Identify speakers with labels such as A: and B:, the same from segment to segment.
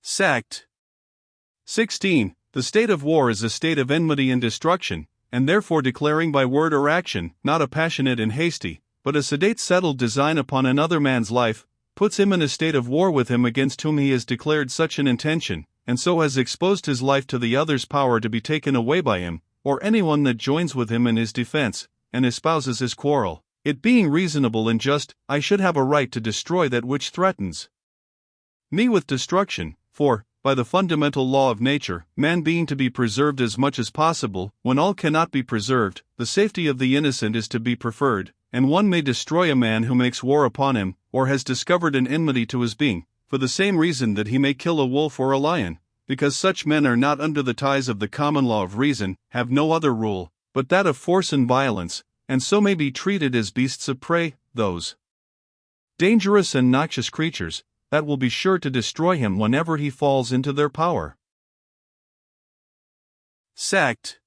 A: Sect. 16. The state of war is a state of enmity and destruction, and therefore declaring by word or action, not a passionate and hasty, but a sedate settled design upon another man's life, puts him in a state of war with him against whom he has declared such an intention, and so has exposed his life to the other's power to be taken away by him, or anyone that joins with him in his defense, and espouses his quarrel. It being reasonable and just, I should have a right to destroy that which threatens me with destruction, for, by the fundamental law of nature, man being to be preserved as much as possible, when all cannot be preserved, the safety of the innocent is to be preferred, and one may destroy a man who makes war upon him, or has discovered an enmity to his being, for the same reason that he may kill a wolf or a lion, because such men are not under the ties of the common law of reason, have no other rule, but that of force and violence, and so may be treated as beasts of prey, those dangerous and noxious creatures, that will be sure to destroy him whenever he falls into their power. Sect.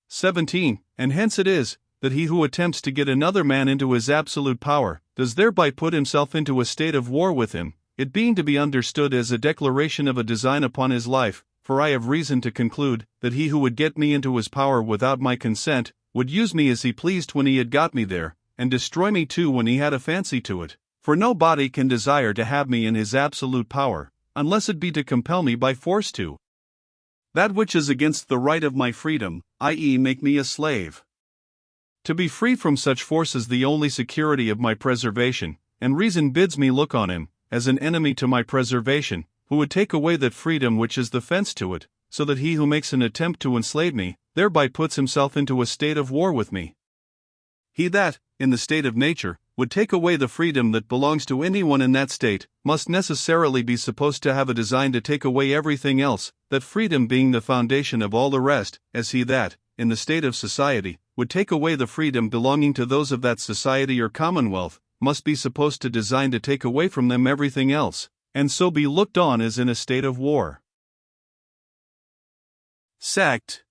A: 17. And hence it is, that he who attempts to get another man into his absolute power, does thereby put himself into a state of war with him, it being to be understood as a declaration of a design upon his life, for I have reason to conclude, that he who would get me into his power without my consent, would use me as he pleased when he had got me there, and destroy me too when he had a fancy to it. For no body can desire to have me in his absolute power, unless it be to compel me by force to that which is against the right of my freedom, i.e., make me a slave. To be free from such force is the only security of my preservation, and reason bids me look on him as an enemy to my preservation, who would take away that freedom which is the fence to it, so that he who makes an attempt to enslave me, thereby puts himself into a state of war with me. He that, in the state of nature, would take away the freedom that belongs to anyone in that state, must necessarily be supposed to have a design to take away everything else, that freedom being the foundation of all the rest, as he that, in the state of society, would take away the freedom belonging to those of that society or commonwealth, must be supposed to design to take away from them everything else, and so be looked on as in a state of war. Sect.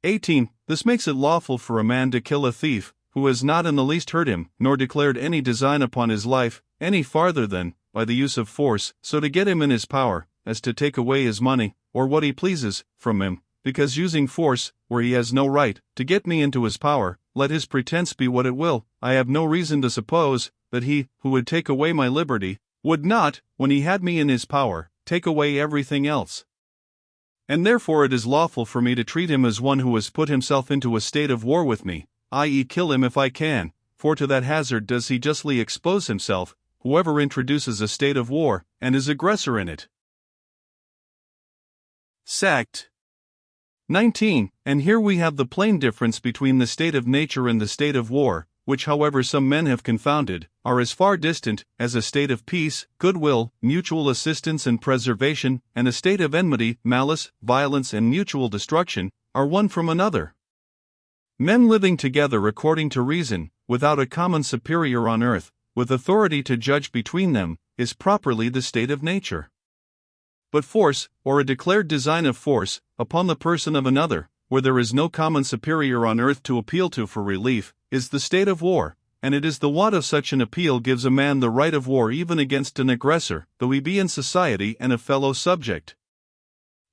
A: 18. This makes it lawful for a man to kill a thief, who has not in the least hurt him, nor declared any design upon his life, any farther than, by the use of force, so to get him in his power, as to take away his money, or what he pleases, from him, because using force, where he has no right, to get me into his power, let his pretense be what it will, I have no reason to suppose, that he, who would take away my liberty, would not, when he had me in his power, take away everything else. And therefore it is lawful for me to treat him as one who has put himself into a state of war with me, i.e., kill him if I can, for to that hazard does he justly expose himself, whoever introduces a state of war, and is aggressor in it. Sect. 19. And here we have the plain difference between the state of nature and the state of war, which however some men have confounded, are as far distant, as a state of peace, goodwill, mutual assistance and preservation, and a state of enmity, malice, violence and mutual destruction, are one from another. Men living together according to reason, without a common superior on earth, with authority to judge between them, is properly the state of nature. But force, or a declared design of force, upon the person of another, where there is no common superior on earth to appeal to for relief, is the state of war, and it is the want of such an appeal gives a man the right of war even against an aggressor, though he be in society and a fellow subject.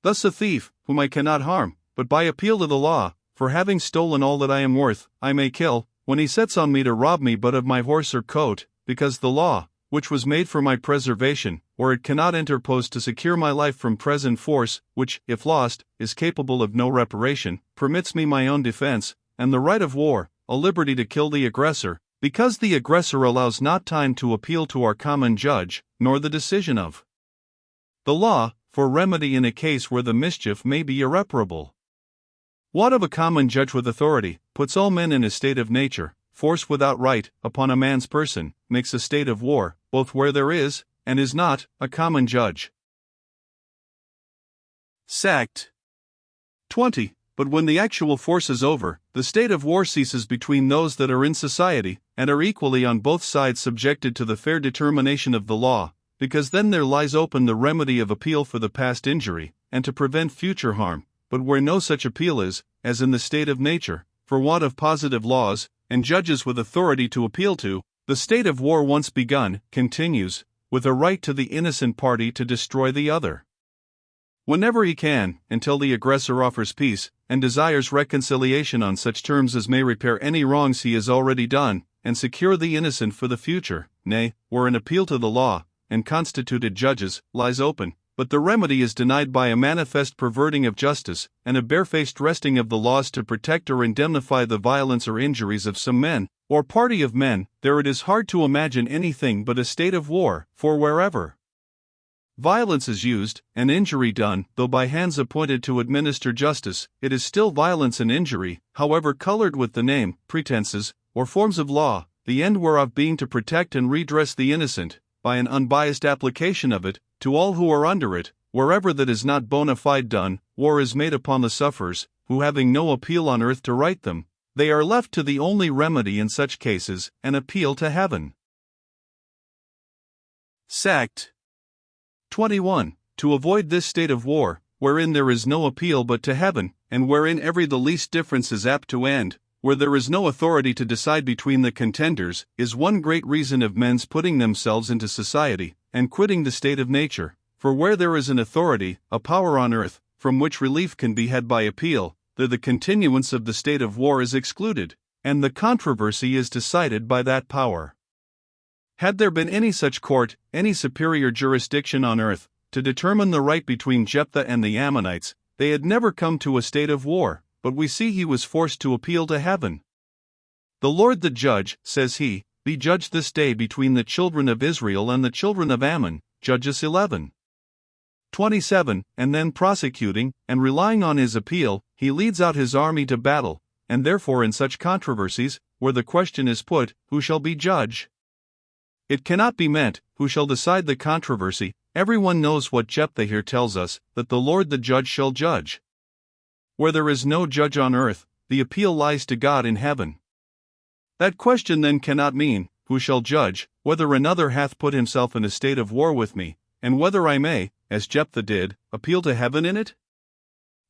A: Thus a thief, whom I cannot harm, but by appeal to the law, for having stolen all that I am worth, I may kill, when he sets on me to rob me but of my horse or coat, because the law, which was made for my preservation, or it cannot interpose to secure my life from present force, which, if lost, is capable of no reparation, permits me my own defense, and the right of war, a liberty to kill the aggressor, because the aggressor allows not time to appeal to our common judge, nor the decision of the law, for remedy in a case where the mischief may be irreparable. What of a common judge with authority, puts all men in a state of nature, force without right, upon a man's person, makes a state of war, both where there is, and is not, a common judge. Sect. 20. But when the actual force is over, the state of war ceases between those that are in society, and are equally on both sides subjected to the fair determination of the law, because then there lies open the remedy of appeal for the past injury, and to prevent future harm. But where no such appeal is, as in the state of nature, for want of positive laws, and judges with authority to appeal to, the state of war once begun, continues, with a right to the innocent party to destroy the other. Whenever he can, until the aggressor offers peace, and desires reconciliation on such terms as may repair any wrongs he has already done, and secure the innocent for the future, nay, where an appeal to the law, and constituted judges, lies open, but the remedy is denied by a manifest perverting of justice, and a barefaced wresting of the laws to protect or indemnify the violence or injuries of some men, or party of men, there it is hard to imagine anything but a state of war, for wherever violence is used, and injury done, though by hands appointed to administer justice, it is still violence and injury, however colored with the name, pretenses, or forms of law, the end whereof being to protect and redress the innocent, by an unbiased application of it, to all who are under it, wherever that is not bona fide done, war is made upon the sufferers, who having no appeal on earth to right them, they are left to the only remedy in such cases, an appeal to heaven. Sect. 21. To avoid this state of war, wherein there is no appeal but to heaven, and wherein every the least difference is apt to end, where there is no authority to decide between the contenders, is one great reason of men's putting themselves into society, and quitting the state of nature, for where there is an authority, a power on earth, from which relief can be had by appeal, there the continuance of the state of war is excluded, and the controversy is decided by that power. Had there been any such court, any superior jurisdiction on earth, to determine the right between Jephthah and the Ammonites, they had never come to a state of war, but we see he was forced to appeal to heaven. The Lord the judge, says he, be judged this day between the children of Israel and the children of Ammon, Judges 11:27, and then prosecuting, and relying on his appeal, he leads out his army to battle, and therefore in such controversies, where the question is put, who shall be judge? It cannot be meant, who shall decide the controversy. Everyone knows what Jephthah here tells us, that the Lord the judge shall judge. Where there is no judge on earth, the appeal lies to God in heaven. That question then cannot mean, who shall judge, whether another hath put himself in a state of war with me, and whether I may, as Jephthah did, appeal to heaven in it?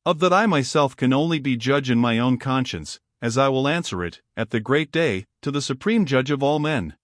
A: Of that I myself can only be judge in my own conscience, as I will answer it, at the great day, to the supreme judge of all men.